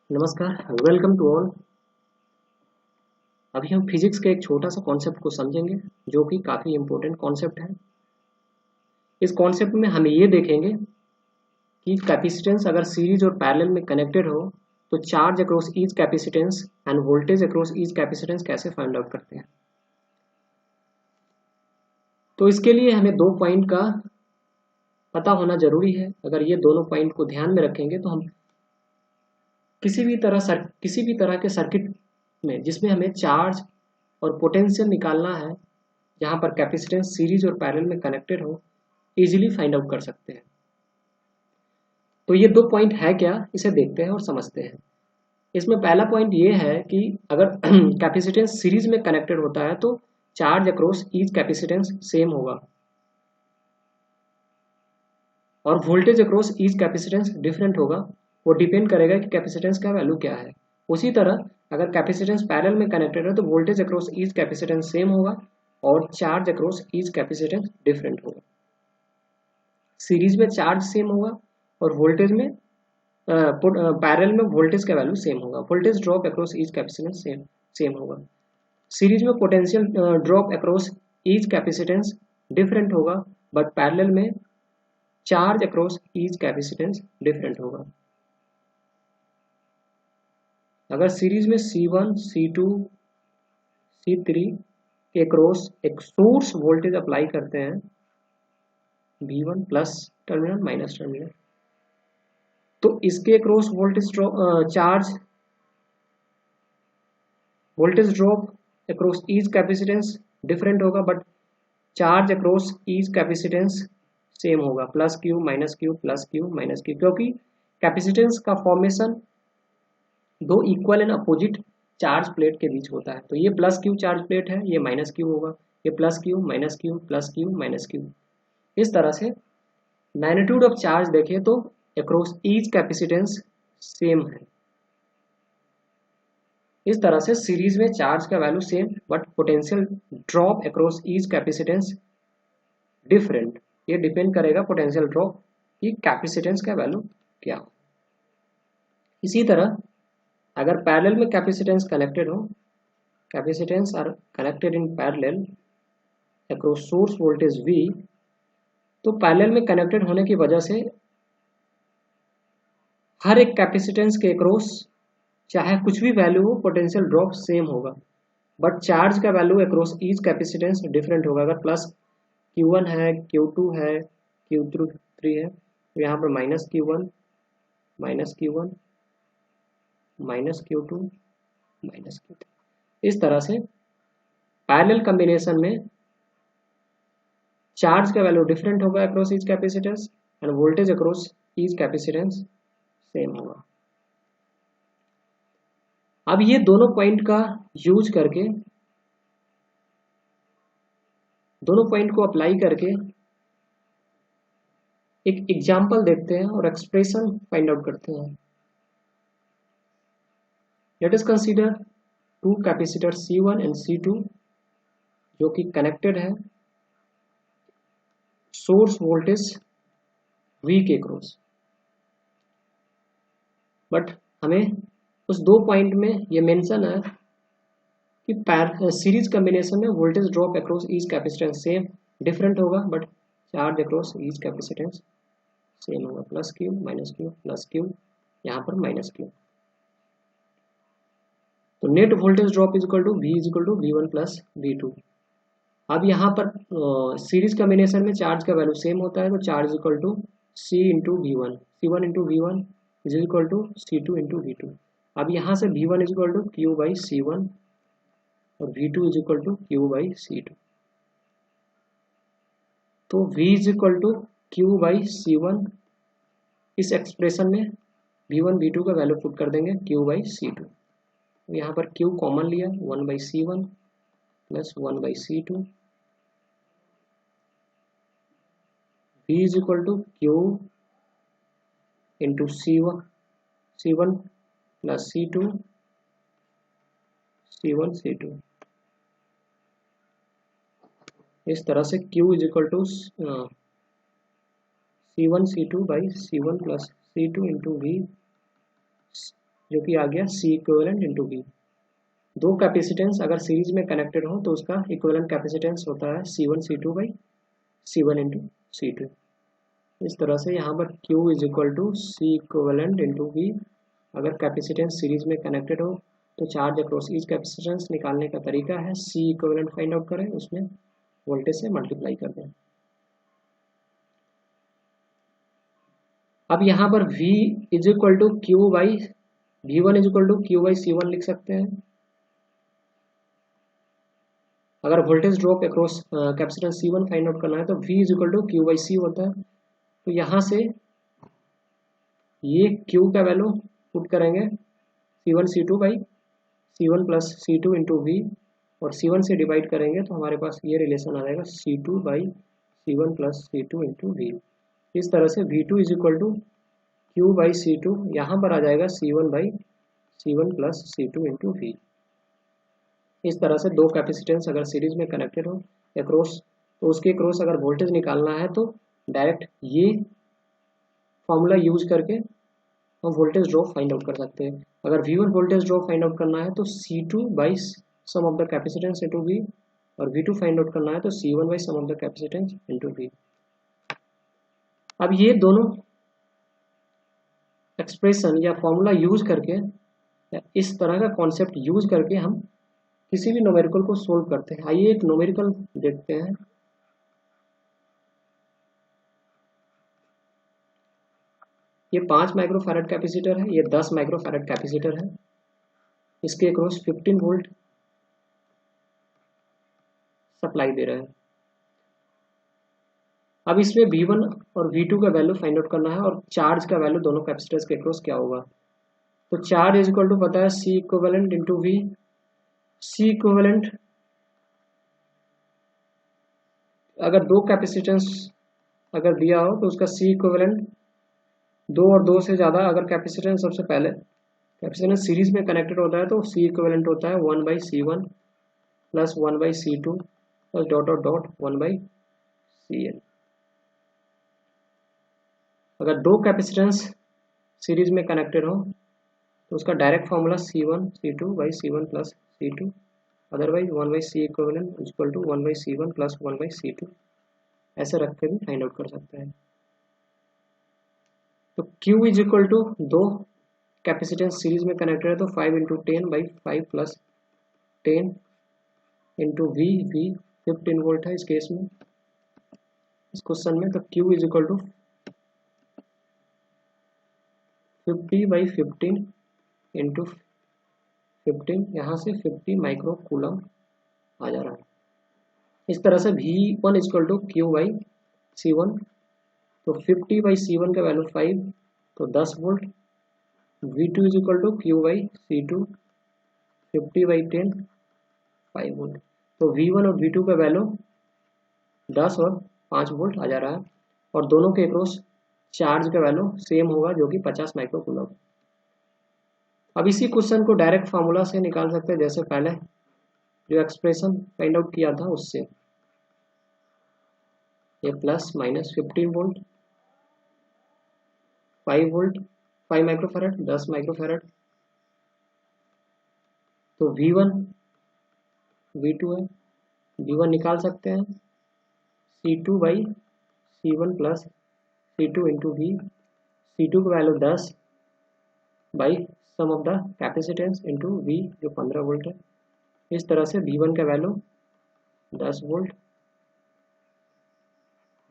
नमस्कार, welcome to all. अभी हम फिजिक्स के एक छोटा सा कॉन्सेप्ट को समझेंगे जो कि काफ़ी इम्पोर्टेंट कॉन्सेप्ट है। इस कॉन्सेप्ट में हम ये देखेंगे कि कैपेसिटेंस अगर सीरीज और पैरेलल में कनेक्टेड हो तो charge across each capacitance end voltage across each capacitance कैसे फाइंड आउट करते हैं। तो इसके लिए हमें दो पॉइंट का पता होना जरूरी है। अगर ये दोनों पॉइंट को ध्यान में रखेंगे तो हम किसी भी तरह के सर्किट में जिसमें हमें चार्ज और पोटेंशियल निकालना है, जहां पर कैपेसिटेंस सीरीज और पैरेलल में कनेक्टेड हो, इजीली फाइंड आउट कर सकते हैं। तो ये दो पॉइंट है क्या, इसे देखते हैं और समझते हैं। इसमें पहला पॉइंट ये है कि अगर कैपेसिटेंस सीरीज में कनेक्टेड होता है तो charge across each capacitance same होगा और voltage across each capacitance different होगा। वो डिपेंड करेगा कि कैपेसिटेंस का वैल्यू क्या है। उसी तरह अगर कैपेसिटेंस पैरेलल में कनेक्टेड है तो voltage across each capacitance same होगा और charge across each capacitance different होगा। सीरीज में चार्ज सेम होगा और वोल्टेज में पैरेलल में वोल्टेज का वैल्यू सेम होगा। Voltage drop across each capacitance same होगा। सीरीज में potential drop across each capacitance different होगा, बट पैरेलल में charge across each capacitance different होगा। अगर सीरीज में C1, C2, C3 के अक्रॉस एक सोर्स वोल्टेज अप्लाई करते हैं, V1 plus terminal minus terminal, तो इसके across voltage drop across each capacitance different होगा, but charge across each capacitance same होगा, plus Q minus Q plus Q minus Q, क्योंकि capacitance का formation दो equal and opposite charge plate के बीच होता है। तो ये प्लस क्यू चार्ज प्लेट है, ये माइनस क्यू होगा, ये plus Q minus Q plus Q minus Q. इस तरह से मैग्नीट्यूड ऑफ चार्ज देखें तो अक्रॉस ईच कैपेसिटेंस सेम है। इस तरह से सीरीज में चार्ज का value same but potential drop across each capacitance different. ये डिपेंड करेगा पोटेंशियल ड्रॉप की कैपेसिटेंस का वैल्यू क्या हो। इसी तरह अगर पैरेलल में कैपेसिटेंस कनेक्टेड हो, capacitance are connected in parallel across source voltage V, तो पैरेलल में कनेक्टेड होने की वजह से हर एक कैपेसिटेंस के अक्रॉस चाहे कुछ भी वैल्यू हो, पोटेंशियल ड्रॉप सेम होगा, बट चार्ज का value across each capacitance different होगा। अगर प्लस Q1 है, Q2 है, Q3 है, तो यहाँ पर minus Q1 minus Q1 minus Q2 minus Q3। इस तरह से पैरेलल कॉम्बिनेशन में चार्ज का वैल्यू डिफरेंट होगा across each capacitance end voltage across each capacitance same होगा। अब ये दोनों पॉइंट का यूज करके, दोनों पॉइंट को अप्लाई करके एक एग्जाम्पल देखते हैं और एक्सप्रेशन फाइंड आउट करते हैं। Let us consider two capacitor C1 and C2 जो कि कनेक्टेड है सोर्स वोल्टेज V के क्रॉस, बट हमें उस दो पॉइंट में ये मेंशन है कि सीरीज कॉम्बिनेशन में voltage drop across each capacitance same different होगा, but charge across each capacitance same होगा, plus Q minus Q plus Q, यहाँ पर माइनस क्यू। तो net voltage drop is equal to V is equal to V1 plus V2। अब यहाँ पर series combination में charge का वैल्यू सेम होता है, तो charge equal to C into V1, C1 into V1 is equal to C2 into V2। अब यहाँ से V1 is equal to Q by C1 और V2 is equal to Q by C2। तो V is equal to Q by C1, इस expression में V1 V2 का value put कर देंगे Q बाई C2। यहाँ पर Q कॉमन लिया, 1 by C1 plus 1 by C2। V is equal to Q into C1 plus C2 C1 C2। इस तरह से Q is equal to C1 C2 by C1 plus C2 into V जो कि आ गया C equivalent into V। दो capacitance अगर series में connected हो तो उसका इक्विवेलेंट कैपेसिटेंस होता है C1 C2 by C1 into C2। इस तरह से यहाँ पर Q is equal to C equivalent into V। अगर कैपेसिटेंस सीरीज में कनेक्टेड हो तो चार्ज अक्रॉस ईच कैपेसिटेंस निकालने का तरीका है C इक्विवेलेंट फाइंड आउट करें, उसमें वोल्टेज से मल्टीप्लाई कर दें। अब यहाँ पर V is equal to Q by V1 is equal to Q by C1 लिख सकते हैं। अगर voltage drop across capacitance C1 find out करना है तो V is equal to Q by C होता है। तो यहाँ से ये Q का वैल्यू पुट करेंगे C1 C2 by C1 plus C2 into V, और C1 से डिवाइड करेंगे तो हमारे पास ये रिलेशन आ जाएगा C2 by C1 plus C2 into V। इस तरह से V2 is equal to Q by C2, यहाँ पर आ जाएगा C1 by C1 plus C2 into V। इस तरह से दो कैपेसिटेंस अगर सीरीज में कनेक्टेड हो अक्रॉस तो उसके क्रॉस अगर वोल्टेज निकालना है तो डायरेक्ट ये फॉर्मूला यूज करके हम वोल्टेज ड्रॉप फाइंड आउट कर सकते हैं। अगर V1 voltage drop find out करना है तो C2 by sum of the capacitance into V, और V2 फाइंड आउट करना है तो C1 by sum of the capacitance into V। अब ये दोनों एक्सप्रेशन या फॉर्मूला यूज करके या इस तरह का कॉन्सेप्ट यूज करके हम किसी भी न्यूमेरिकल को सोल्व करते हैं। आइए एक न्यूमेरिकल देखते हैं। ये 5 माइक्रोफैरड कैपेसिटर है, ये 10 माइक्रोफैरड कैपेसिटर है, इसके अक्रॉस 15 वोल्ट सप्लाई दे रहा है। अब इसमें V1 और V2 का वैल्यू फाइंड आउट करना है और चार्ज का वैल्यू दोनों कैपेसिटर्स के अक्रॉस क्या होगा। तो चार्ज इज इक्वल टू पता है C equivalent into V। C equivalent अगर दो कैपेसिटेंस अगर दिया हो तो उसका C इक्विवेलेंट 2 और 2 से ज़्यादा अगर कैपेसिटेंस सबसे पहले कैपेसिटेंस सीरीज में कनेक्टेड होता है तो C इक्विवेलेंट होता है 1 by C1 plus 1 by C2 plus dot dot dot 1 by CN। अगर दो कैपेसिटेंस सीरीज में कनेक्टेड हो तो उसका direct formula C1 C2 by C1 plus C2, otherwise 1 by C equivalent equal to 1 by C1 plus 1 by C2, ऐसे रख के भी फाइंड आउट कर सकते हैं। तो Q इज इक्वल टू दो कैपेसिटेंस सीरीज में कनेक्टेड है तो 5 into 10 by 5 plus 10 into V 15 volt है इस केस में, इस क्वेश्चन में। तो Q is equal to 50 by 15 into 15, यहाँ से 50 माइक्रो कूलम आ जा रहा है। इस तरह से V1 is equal to Q by C1, तो 50 बाई C1 का वैल्यू 5 तो 10 volt. V2 is equal to Q by C2 50 by 10 5 volt. तो V1 और V2 का वैल्यू 10 और 5 वोल्ट आ जा रहा है, और दोनों के अक्रॉस चार्ज का वैल्यू सेम होगा जो कि 50 माइक्रो कूलम। अब इसी क्वेश्चन को डायरेक्ट फार्मूला से निकाल सकते हैं, जैसे पहले जो एक्सप्रेशन फाइंड आउट किया था उससे। ये plus minus 15 volt 5 volt 5 microfarad 10 microfarad, तो V1 V2 है, V1 निकाल सकते हैं C2 by C1 plus C2 into V। C2 का value 10 by sum of the capacitance into V जो 15 वोल्ट है। इस तरह से V1 का value 10 volt.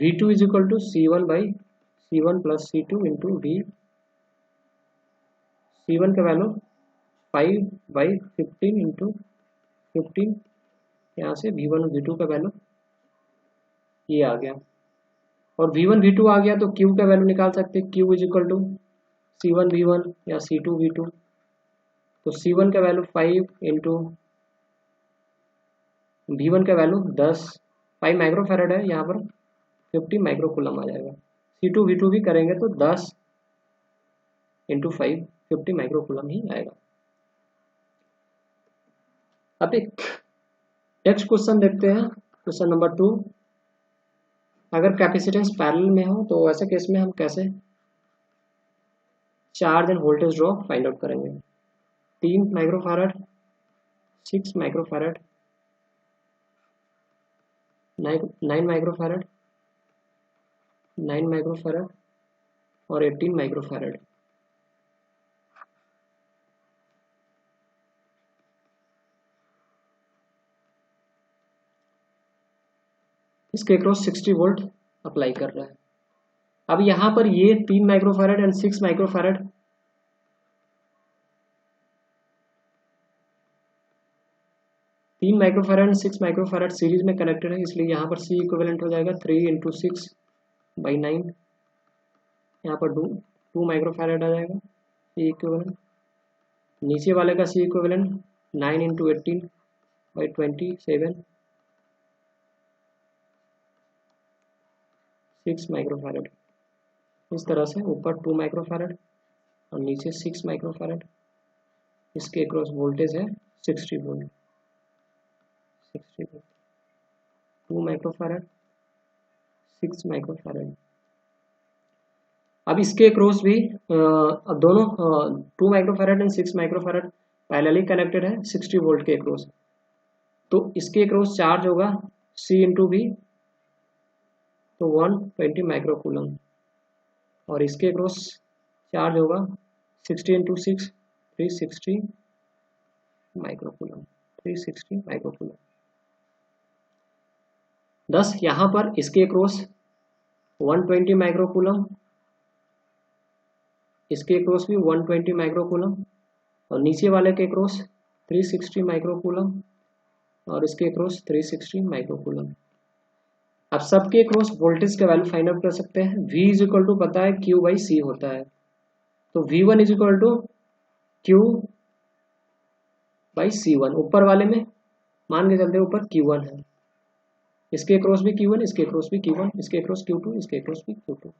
V2 is equal to C1 by C1 plus C2 into V। C1 का value 5 by 15 into 15, यहाँ से V1 और V2 का वैल्यू ये आ गया, और V1 V2 आ गया तो Q का वैल्यू निकाल सकते हैं। Q is equal to C1 V1 या C2 V2। तो C1 का वैल्यू 5 इंटू V1 का वैल्यू 5 माइक्रोफैरड है, यहाँ पर 50 माइक्रो कूलम आ जाएगा। C2 V2 भी करेंगे तो 10 इंटू 5 50 माइक्रो कूलम ही आएगा। अब एक नेक्स्ट क्वेश्चन देखते हैं, क्वेश्चन नंबर 2। अगर कैपेसिटेंस पैरेलल में हो तो ऐसे केस में हम कैसे charge end voltage drop find out करेंगे। 3 माइक्रोफैरड, 6 माइक्रोफैरड, 9 माइक्रोफैरड, 9 माइक्रोफैरड और 18 माइक्रोफैरड। इसके क्रॉस 60 वोल्ट अप्लाई कर रहा है। अब यहाँ पर ये 3 माइक्रोफैरड एंड 6 माइक्रोफैरड, तीन माइक्रोफैरड एंड 6 माइक्रोफैरड सीरीज में कनेक्टेड है, इसलिए यहाँ पर C इक्विवेलेंट हो जाएगा 3 इंटू 6/9। यहाँ पर 2 माइक्रोफैरड आ जाएगा C इक्विवेलेंट। नीचे वाले का C इक्विवेलेंट 9 इंटू 18/27, 6 माइक्रोफैरड। इस तरह से ऊपर 2 माइक्रोफैरड और नीचे 6 माइक्रोफैरड। इसके क्रॉस वोल्टेज है 60 वोल्ट, 60 वोल्ट, 2 माइक्रोफैरड, 6 माइक्रोफैरड। अब इसके क्रॉस भी अब दोनों 2 microfarad and 6 microfarad parallelly connected है 60 वोल्ट के क्रॉस। तो इसके क्रॉस चार्ज होगा C इंटू V, तो 120 माइक्रोकूलम, और इसके क्रॉस चार्ज होगा 60 इंटू 6, 360 माइक्रोकूलम, 360 माइक्रोकूलम। थस यहाँ पर इसके क्रॉस 120 माइक्रोकूलम, इसके क्रॉस भी 120 माइक्रोकूलम और नीचे वाले के क्रॉस 360 माइक्रोकूलम और इसके क्रॉस 360 माइक्रोकूलम। अब सबके क्रॉस वोल्टेज का वैल्यू फाइंड आउट कर सकते हैं। V इज इक्वल टू पता है Q बाई C होता है, तो V1 is equal to Q by C1। ऊपर वाले में मान के चलते ऊपर Q1 है, इसके क्रॉस भी Q1, इसके क्रॉस भी Q1, इसके क्रॉस Q2, इसके क्रॉस भी Q2।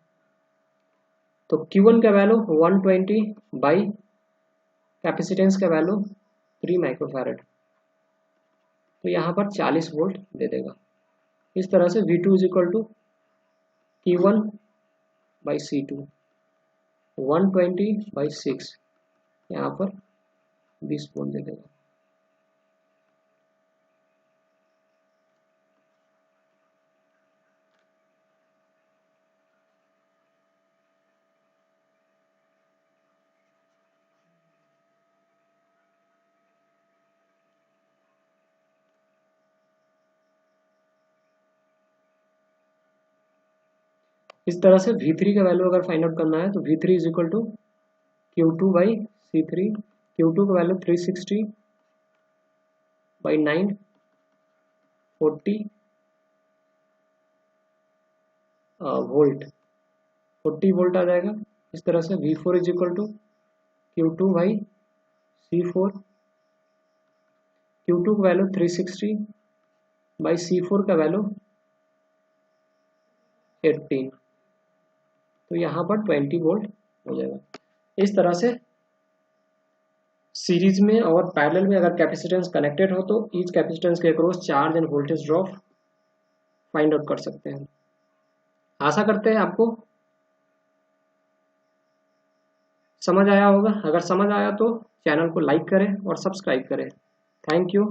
तो Q1 का वैल्यू 120 बाई कैपेसिटेंस का वैल्यू 3 माइक्रोफैरड, तो यहाँ पर 40 वोल्ट दे देगा। इस तरह से V2 is equal to Q1 by C2, 120 by 6, यहाँ पर 20 वोल्ट दे देगा। इस तरह से V3 का वैल्यू अगर फाइंड आउट करना है तो V3 is equal to Q2 by C3, Q2 का वैल्यू 360 बाई 9, 40 वोल्ट, 40 वोल्ट आ जाएगा। इस तरह से V4 is equal to Q2 by C4, Q2 का वैल्यू 360 बाई C4 का वैल्यू 18, तो यहाँ पर 20 वोल्ट हो जाएगा। इस तरह से सीरीज में और पैरेलल में अगर कैपेसिटेंस कनेक्टेड हो तो ईच कैपेसिटेंस के across charge end voltage drop find out कर सकते हैं। आशा करते हैं आपको समझ आया होगा। अगर समझ आया तो चैनल को लाइक करें और सब्सक्राइब करें। Thank you.